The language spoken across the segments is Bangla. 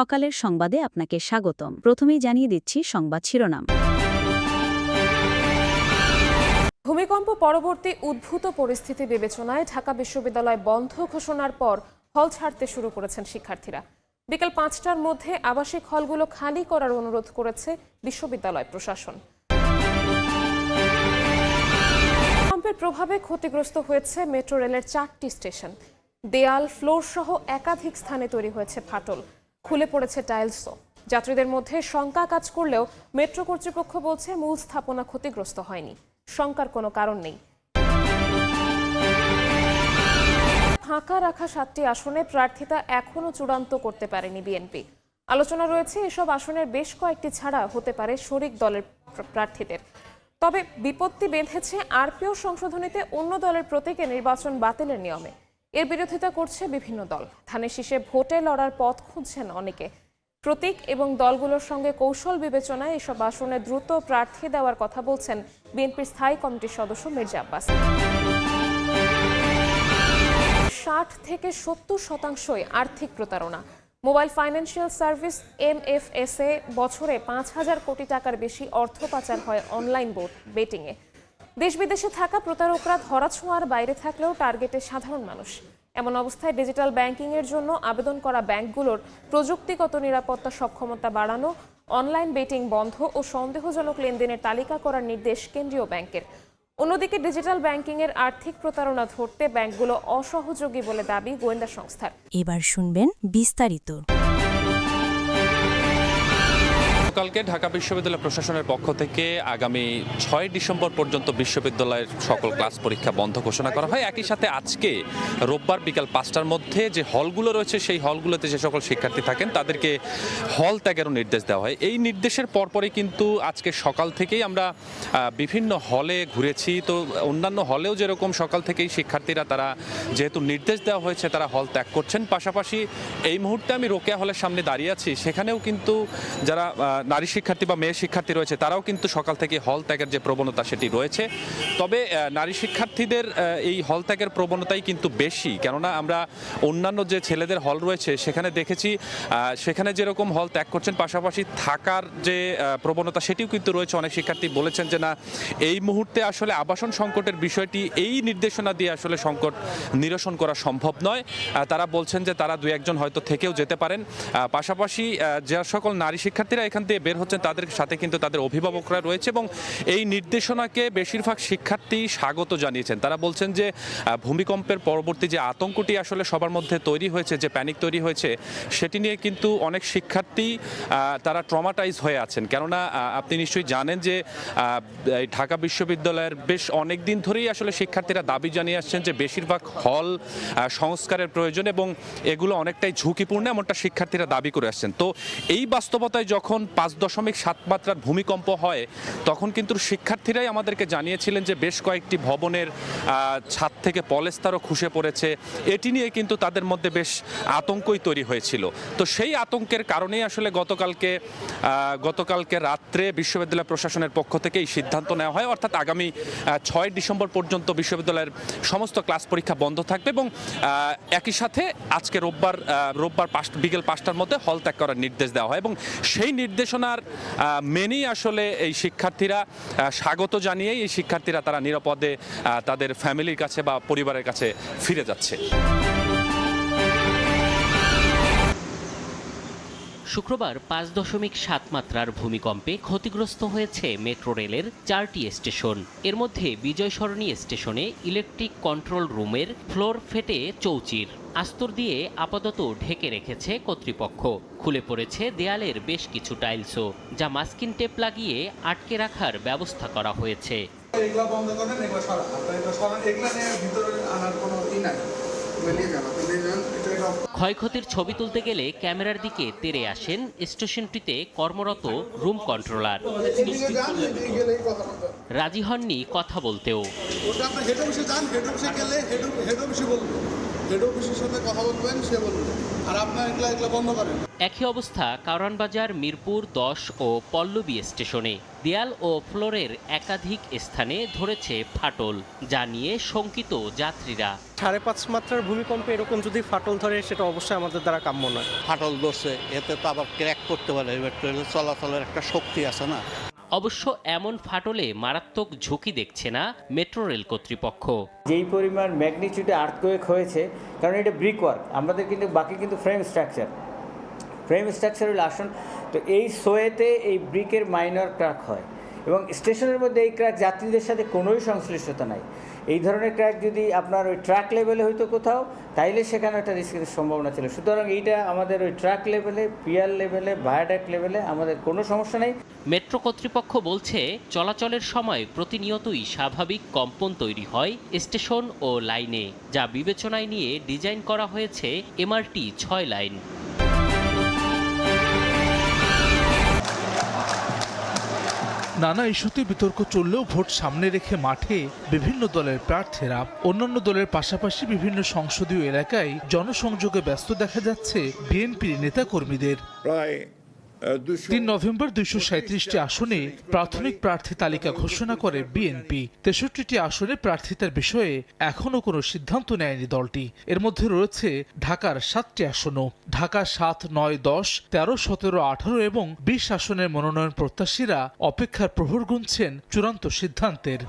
সকালের সংবাদে আপনাকে স্বাগতম। প্রথমেই জানিয়ে দিচ্ছি সংবাদ শিরোনাম। ভূমিকম্প পরবর্তী উদ্ভূত পরিস্থিতি বিবেচনায় ঢাকা বিশ্ববিদ্যালয় বন্ধ ঘোষণার পর হল ছাড়তে শুরু করেছেন শিক্ষার্থীরা। বিকেল ৫টার মধ্যে আবাসিক হলগুলো খালি করার অনুরোধ করেছে বিশ্ববিদ্যালয় প্রশাসন। ভূমিকম্পের প্রভাবে ক্ষতিগ্রস্ত হয়েছে মেট্রো রেলের ৪টি স্টেশন। দেয়াল, ফ্লোর সহ একাধিক স্থানে তৈরি হয়েছে ফাটল, খুলে পড়েছে টাইলসও। যাত্রীদের মধ্যে শঙ্কা কাজ করলেও মেট্রো কর্তৃপক্ষ বলছে মূল স্থাপনা ক্ষতিগ্রস্ত হয়নি, শঙ্কার কোনো কারণ নেই। ফাঁকা রাখা ৭টি আসনে প্রার্থিতা এখনও চূড়ান্ত করতে পারেনি বিএনপি। আলোচনা রয়েছে এসব আসনের বেশ কয়েকটি ছাড়া হতে পারে শরিক দলের প্রার্থীদের। তবে বিপত্তি বেঁধেছে আরপিও সংশোধনীতে অন্য দলের প্রতীকে নির্বাচন বাতিলের নিয়মে। এর বিরোধিতা করছে বিভিন্ন দল। ধানের শীষে ভোটে লড়ার পথ খুঁজছেন অনেকে। প্রতীক এবং দলগুলোর সঙ্গে কৌশল বিবেচনায় এসব আসনে দ্রুত প্রার্থী দেওয়ার কথা বলছেন বিএনপির স্থায়ী কমিটির সদস্য মির্জা আব্বাস। ৬০ থেকে ৭০% আর্থিক প্রতারণা। মোবাইল ফাইন্যান্সিয়াল সার্ভিস MFSA বছরে ৫,০০০ কোটি টাকার বেশি অর্থ পাচার হয় অনলাইন বেটিংয়ে। দেশ বিদেশে থাকা প্রতারকরা ধরাছোঁয়ার বাইরে থাকলেও টার্গেটে সাধারণ মানুষ। এমন অবস্থায় ডিজিটাল ব্যাংকিংয়ের জন্য আবেদন করা ব্যাংকগুলোর প্রযুক্তিগত নিরাপত্তা সক্ষমতা বাড়ানো, অনলাইন বেটিং বন্ধ ও সন্দেহজনক লেনদেনের তালিকা করার নির্দেশ কেন্দ্রীয় ব্যাংকের। অন্যদিকে ডিজিটাল ব্যাংকিংয়ের আর্থিক প্রতারণা ধরতে ব্যাংকগুলো অসহযোগী বলে দাবি গোয়েন্দা সংস্থার। এবার শুনবেন বিস্তারিত। গতকালকে ঢাকা বিশ্ববিদ্যালয় প্রশাসনের পক্ষ থেকে আগামী ৬ ডিসেম্বর পর্যন্ত বিশ্ববিদ্যালয়ের সকল ক্লাস পরীক্ষা বন্ধ ঘোষণা করা হয়। একই সাথে আজকে রোববার বিকাল ৫টার মধ্যে যে হলগুলো রয়েছে সেই হলগুলোতে যে সকল শিক্ষার্থী থাকেন তাদেরকে হল ত্যাগেরও নির্দেশ দেওয়া হয়। এই নির্দেশের পরপরই কিন্তু আজকে সকাল থেকেই আমরা বিভিন্ন হলে ঘুরেছি। তো অন্যান্য হলেও যেরকম সকাল থেকেই শিক্ষার্থীরা তারা যেহেতু নির্দেশ দেওয়া হয়েছে তারা হল ত্যাগ করছেন। পাশাপাশি এই মুহূর্তে আমি রোকেয়া হলের সামনে দাঁড়িয়ে আছি, সেখানেও কিন্তু যারা নারী শিক্ষার্থী বা মেয়ে শিক্ষার্থী রয়েছে তারাও কিন্তু সকাল থেকে হল ত্যাগের যে প্রবণতা সেটি রয়েছে। তবে নারী শিক্ষার্থীদের এই হল ত্যাগের প্রবণতাই কিন্তু বেশি, কেননা আমরা অন্যান্য যে ছেলেদের হল রয়েছে সেখানে দেখেছি সেখানে যেরকম হল ত্যাগ করছেন পাশাপাশি থাকার যে প্রবণতা সেটিও কিন্তু রয়েছে। অনেক শিক্ষার্থী বলেছেন যে না, এই মুহূর্তে আসলে আবাসন সংকটের বিষয়টি এই নির্দেশনা দিয়ে আসলে সংকট নিরসন করা সম্ভব নয়। তারা বলছেন যে তারা ২-১ জন হয়তো থেকেও যেতে পারেন। পাশাপাশি যে সকল নারী শিক্ষার্থীরা এখান থেকে বের হচ্ছেন তাদের সাথে কিন্তু তাদের অভিভাবকরা রয়েছে এবং এই নির্দেশনাকে বেশিরভাগ শিক্ষার্থী স্বাগত জানিয়েছেন। তারা বলছেন যে ভূমিকম্পের পরবর্তী যে আতঙ্কটি আসলে সবার মধ্যে তৈরি হয়েছে, যে প্যানিক তৈরি হয়েছে, সেটি নিয়ে কিন্তু অনেক শিক্ষার্থী তারা ট্রমাটাইজ হয়ে আছেন। কেননা আপনি নিশ্চয়ই জানেন যে ঢাকা বিশ্ববিদ্যালয়ের বেশ অনেক দিন ধরেই আসলে শিক্ষার্থীরা দাবি জানিয়ে আসছেন যে বেশিরভাগ হল সংস্কারের প্রয়োজন এবং এগুলো অনেকটাই ঝুঁকিপূর্ণ, এমনটা শিক্ষার্থীরা দাবি করে আসছেন। তো এই বাস্তবতায় যখন ৫.৭ মাত্রার ভূমিকম্প হয় তখন কিন্তু শিক্ষার্থীরাই আমাদেরকে জানিয়েছিলেন যে বেশ কয়েকটি ভবনের ছাদ থেকে পলেস্তারও খসে পড়েছে। এটি নিয়ে কিন্তু তাদের মধ্যে বেশ আতঙ্কই তৈরি হয়েছিল। তো সেই আতঙ্কের কারণেই আসলে গতকালকে রাত্রে বিশ্ববিদ্যালয় প্রশাসনের পক্ষ থেকে এই সিদ্ধান্ত নেওয়া হয়, অর্থাৎ আগামী ৬ ডিসেম্বর পর্যন্ত বিশ্ববিদ্যালয়ের সমস্ত ক্লাস পরীক্ষা বন্ধ থাকবে এবং একই সাথে আজকে রোববার বিকেল ৫টার মধ্যে হল ত্যাগ করার নির্দেশ দেওয়া হয় এবং সেই নির্দেশনার মেনেই আসলে এই শিক্ষার্থীরা স্বাগত জানিয়েই এই শিক্ষার্থীরা তারা নিরাপদে তাদের ফ্যামিলির কাছে বা পরিবারের কাছে ফিরে যাচ্ছে। শুক্রবার ৫.৭ মাত্রার ভূমিকম্পে ক্ষতিগ্রস্ত হয়েছে মেট্রো রেলের ৪টি স্টেশন। এর মধ্যে বিজয় সরণী স্টেশনে ইলেকট্রিক কন্ট্রোল রুমের ফ্লোর ফেটে চৌচির। আস্তর দিয়ে আপাতত ঢেকে রেখেছে কর্তৃপক্ষ। খুলে পড়েছে দেয়ালের বেশ কিছু টাইলসও, যা মাস্কিং টেপ লাগিয়ে আটকে রাখার ব্যবস্থা করা হয়েছে। ক্ষয়ক্ষতির ছবি তুলতে গেলে ক্যামেরার দিকে তেড়ে আসেন স্টেশনটিতে কর্মরত রুম কন্ট্রোলার। রাজি হননি কথা বলতেও। হেড অফিসের সাথে কথা বলবেন, সে বলবে, আর আপনার এগুলা বন্ধ করেন। একই অবস্থা কারওয়ানবাজার, মিরপুর 10 ও পল্লবী স্টেশনে। দেয়াল ও ফ্লোরের একাধিক স্থানে ধরেছে ফাটল, যা নিয়ে শঙ্কিত যাত্রীরা। 5.5 মাত্রার ভূমিকম্পে এরকম যদি ফাটল ধরে সেটা অবশ্যই আমাদের দ্বারা কাম্য নয়। ফাটল ধরছে, এতে তো আবার ক্র্যাক করতে পারে, এবার ট্রেনের চলাচলের একটা শক্তি আছে না। অবশ্য এমন ফাটলে মারাত্মক ঝুঁকি দেখছে না মেট্রো রেল কর্তৃপক্ষ। যেই পরিমাণ ম্যাগনিটিউডে আর্থকোয়েক হয়েছে, কারণ এটা ব্রিক ওয়ার্ক, আমাদের কিন্তু বাকি কিন্তু ফ্রেম স্ট্রাকচার হলো আসন, তো এই সোয়েতে এই ব্রিকের মাইনর ক্র্যাক হয় এবং স্টেশনের মধ্যে এই ক্র্যাক যাত্রীদের সাথে কোনোই সংশ্লিষ্টতা নাই। এই ধরনের ক্র্যাক যদি আপনার ওই ট্র্যাক লেভেলে হয়তো কোথাও, তাইলে সেখানে একটা রিস্কের সম্ভাবনা ছিল। সুতরাং এইটা আমাদের ওই ট্র্যাক লেভেলে, পিয়ার লেভেলে, ভায়াডাক্ট লেভেলে আমাদের কোনো সমস্যা নেই। মেট্রো কর্তৃপক্ষ বলছে চলাচলের সময় প্রতিনিয়তই স্বাভাবিক কম্পন তৈরি হয় স্টেশন ও লাইনে, যা বিবেচনায় নিয়ে ডিজাইন করা হয়েছে এমআরটি 6 লাইন। নানা ইস্যুতে বিতর্ক চললেও ভোট সামনে রেখে মাঠে বিভিন্ন দলের প্রার্থীরা। অন্যান্য দলের পাশাপাশি বিভিন্ন সংসদীয় এলাকায় জনসংযোগে ব্যস্ত দেখা যাচ্ছে বিএনপির নেতাকর্মীদের। প্রায় 3 নভেম্বর 237টি আসনে প্রাথমিক প্রার্থী তালিকা ঘোষণা করে বিএনপি। 63টি আসনে প্রার্থিতার বিষয়ে এখনও কোনো সিদ্ধান্ত নেয়নি দলটি। এর মধ্যে রয়েছে ঢাকার 7টি আসনও। ঢাকা 7, 9, 10, 13, 17, 18 এবং 20 আসনের মনোনয়ন প্রত্যাশীরা অপেক্ষার প্রহর গুনছেন চূড়ান্ত সিদ্ধান্তের।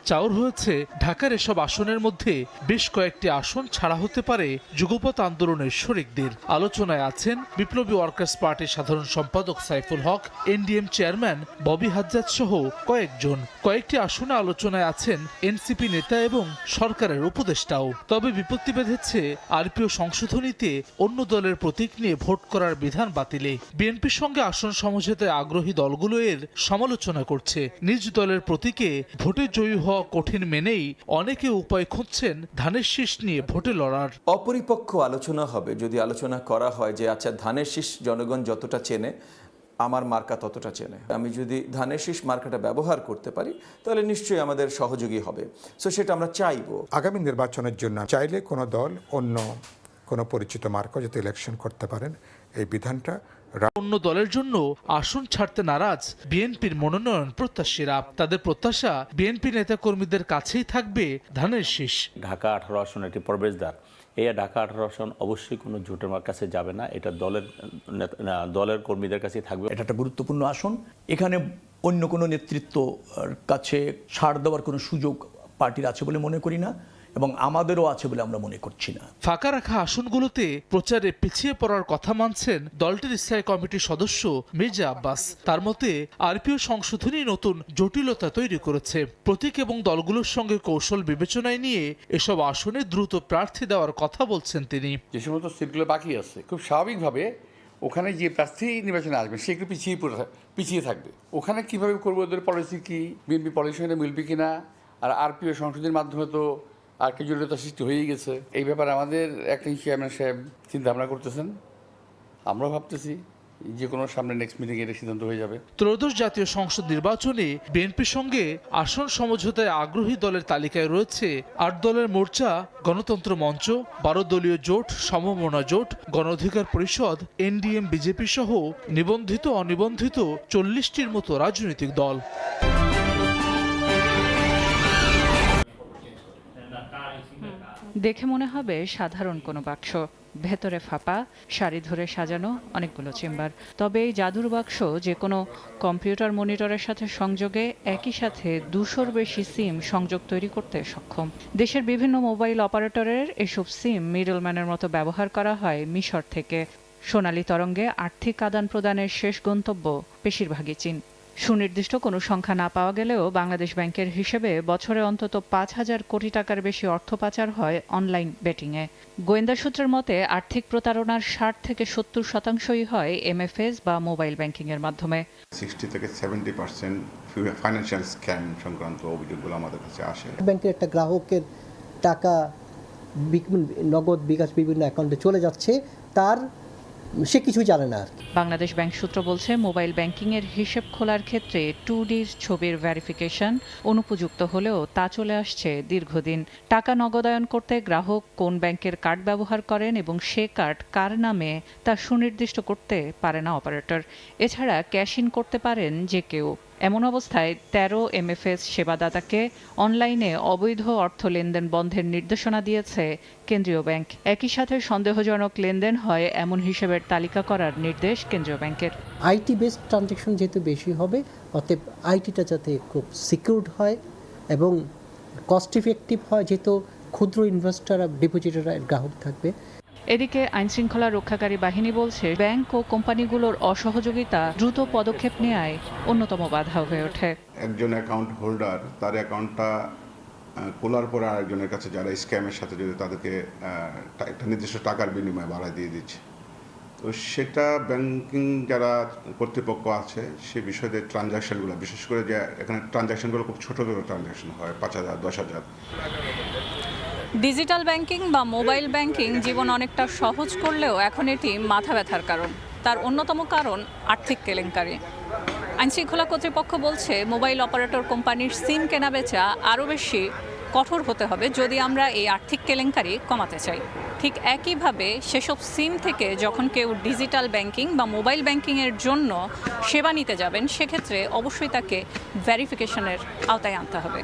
চাউর হয়েছে ঢাকার এসব আসনের মধ্যে বেশ কয়েকটি আসন ছাড়া হতে পারে যুগপৎ আন্দোলনের শরিকদের। আলোচনায় আছেন বিপ্লবী ওয়ার্কার্স পার্টির সাধারণ সম্পাদক সাইফুল হক, এনডিএম চেয়ারম্যান ববি হাজ্জাজ সহ কয়েকজন। কয়েকটি আসনে আলোচনায় আছেন এনসিপি নেতা এবং সরকারের উপদেষ্টাও। তবে বিপত্তি বেঁধেছে আরপিও সংশোধনীতে অন্য দলের প্রতীক নিয়ে ভোট করার বিধান বাতিলে। বিএনপির সঙ্গে আসন সমঝোতায় আগ্রহী দলগুলো এর সমালোচনা করছে। নিজ দলের প্রতীকে ভোটে জয়ী হওয়া কঠিন মেনেই অনেকে উপায় খুঁজছেন ধানের শীষ নিয়ে ভোটে লড়ার। অপরিপক্ষ আলোচনা হবে যদি আলোচনা করা হয় যে আচ্ছা ধানের শীষ জনগণ যতটা চেনে আমার মার্কা ততটা চেনে, আমি যদি ধানের শীষ মার্কাটা ব্যবহার করতে পারি তাহলে নিশ্চয়ই আমাদের সহযোগী হবে। সো সেটা আমরা চাইবো। আগামী নির্বাচনের জন্য চাইলে কোনো দল অন্য কোনো পরিচিত মার্কা যাতে ইলেকশন করতে পারেন, এই বিধানটা। অন্য দলের জন্য আসন ছাড়তে নারাজ বিএনপির মনোনয়ন প্রত্যাশীরা। তাদের প্রত্যাশা বিএনপি নেতাকর্মীদের কাছেই থাকবে ধানের শীষ। ঢাকা 18 আসন একটি প্রবেশদ্বার, এই ঢাকা 18 আসন অবশ্যই কোনো জোটের কাছে যাবে না, এটা দলের কর্মীদের কাছেই থাকবে। এটা একটা গুরুত্বপূর্ণ আসন, এখানে অন্য কোনো নেতৃত্ব কাছে ছাড় দেওয়ার কোনো সুযোগ পার্টির আছে বলে মনে করি না এবং আমাদেরও আছে বলে আমরা মনে করছি না। ফাঁকা রাখা আসনগুলোতে প্রচারে পিছিয়ে পড়ার কথা মানছেন দলটির স্থায়ী কমিটির সদস্য মির্জা আব্বাস। তার মতে আরপিও সংশোধনী নতুন জটিলতা তৈরি করেছে। প্রতীক এবং দলগুলোর সঙ্গে কৌশল বিবেচনায় নিয়ে এসব আসনে দ্রুত প্রার্থী দেওয়ার কথা বলছেন তিনি। যে সমস্ত সিটগুলো বাকি আছে খুব স্বাভাবিকভাবে ওখানে যে প্রার্থী নির্বাচনে আসবে সেগুলো পিছিয়ে থাকবে। ওখানে কিভাবে করবো, ওদের পলিসি কি, বিএনপি পলিসির সঙ্গে মিলবে কিনা, আর আরপিও সংশোধনের মাধ্যমে তো আর কি জটিলতা সৃষ্টি হয়েই গেছে। এই ব্যাপারে আমাদের অ্যাক্টিং চেয়ারম্যান সাহেব চিন্তা ভাবনা করতেছেন, আমরাও ভাবতেছি যে কোনো সামনে নেক্সট মিটিংয়ে এটা সিদ্ধান্ত হয়ে যাবে। ত্রয়োদশ জাতীয় সংসদ নির্বাচনে বিএনপির সঙ্গে আসন সমঝোতায় আগ্রহী দলের তালিকায় রয়েছে 8 দলের মোর্চা, গণতন্ত্র মঞ্চ, 12 দলীয় জোট, সমমনা জোট, গণ অধিকার পরিষদ, এনডিএম, বিজেপি সহ নিবন্ধিত অনিবন্ধিত 40টির মতো রাজনৈতিক দল। দেখে মনে হবে সাধারণ কোনো বাক্স, ভেতরে ফাঁপা, সারি ধরে সাজানো অনেকগুলো চেম্বার। তবে এই জাদুর বাক্স যে কোনো কম্পিউটার মনিটরের সাথে সংযোগে একই সাথে 200-র বেশি সিম সংযোগ তৈরি করতে সক্ষম। দেশের বিভিন্ন মোবাইল অপারেটরের এসব সিম মিডলম্যানের মতো ব্যবহার করা হয় মিশর থেকে। সোনালী তরঙ্গে আর্থিক আদান প্রদানের শেষ গন্তব্য বেশিরভাগই চীন। সুনির্দিষ্ট কোনো সংখ্যা না পাওয়া গেলেও বাংলাদেশ ব্যাংকের হিসেবে বছরে অন্তত 5,000 কোটি টাকার বেশি অর্থ পাচার হয় অনলাইন বেটিংয়ে। গোয়েন্দা সূত্রের মতে আর্থিক প্রতারণার 60 থেকে 70% হয় এমএফএস বা মোবাইল ব্যাংকিংয়ের মাধ্যমে। 60 থেকে 70% ফাইন্যান্সিয়াল স্ক্যাম সংক্রান্ত অভিযোগগুলো আমাদের কাছে আসে। ব্যাংকের একটা গ্রাহকের টাকা নগদ বিকাশ বিভিন্ন অ্যাকাউন্টে চলে যাচ্ছে, তার সে কিছুই জানে না। বাংলাদেশ ব্যাংক সূত্র বলছে, মোবাইল ব্যাংকিংয়ের হিসেব খোলার ক্ষেত্রে 2D ছবির ভেরিফিকেশন অনুপযুক্ত হলেও তা চলে আসছে দীর্ঘদিন। টাকা নগদায়ন করতে গ্রাহক কোন ব্যাংকের কার্ড ব্যবহার করেন এবং সে কার্ড কার নামে তা সুনির্দিষ্ট করতে পারে না অপারেটর। এছাড়া ক্যাশ ইন করতে পারেন যে কেউ। এমন অবস্থায় 13 MFS সেবাদাতাকে অনলাইনে অবৈধ অর্থ লেনদেন বন্ধের নির্দেশনা দিয়েছে কেন্দ্রীয় ব্যাংক। একই সাথে সন্দেহজনক লেনদেন হয় এমন হিসেবের তালিকা করার নির্দেশ কেন্দ্রীয় ব্যাংকের। আইটি বেসড ট্রানজ্যাকশন যেহেতু বেশি হবে, অতএব আইটিটা যাতে খুব সিকিউরড হয় এবং কস্ট ইফেক্টিভ হয়, যেহেতু ক্ষুদ্র ইনভেস্টর আর ডিপোজিটররা গ্রাহক থাকবে। এদিকে আইনশৃঙ্খলা রক্ষাকারী বাহিনী বলছে, ব্যাংক ও কোম্পানিগুলোর অসহযোগিতা দ্রুত পদক্ষেপ নেওয়ায় অন্যতম বাধা হয়ে ওঠে। একজন অ্যাকাউন্ট হোল্ডার তার অ্যাকাউন্টটা খোলার পরে আরেকজনের কাছে যারা স্ক্যামের সাথে যদি তাদেরকে একটা নির্দিষ্ট টাকার বিনিময়ে বাড়ায় দিয়ে দিচ্ছে, তো সেটা ব্যাংকিং যারা কর্তৃপক্ষ আছে সে বিষয়ে ট্রানজ্যাকশনগুলো, বিশেষ করে যে এখানে ট্রানজ্যাকশনগুলো খুব ছোটো ছোটো ট্রানজ্যাকশন হয়, 5,000 10,000। ডিজিটাল ব্যাংকিং বা মোবাইল ব্যাংকিং জীবন অনেকটা সহজ করলেও এখন এটি মাথা ব্যথার কারণ। তার অন্যতম কারণ আর্থিক কেলেঙ্কারি। আইনশৃঙ্খলা কর্তৃপক্ষ বলছে, মোবাইল অপারেটর কোম্পানির সিম কেনাবেচা আরও বেশি কঠোর হতে হবে যদি আমরা এই আর্থিক কেলেঙ্কারি কমাতে চাই। ঠিক একইভাবে সেসব সিম থেকে যখন কেউ ডিজিটাল ব্যাংকিং বা মোবাইল ব্যাংকিংয়ের জন্য সেবা নিতে যাবেন, সেক্ষেত্রে অবশ্যই তাকে ভেরিফিকেশনের আওতায় আনতে হবে।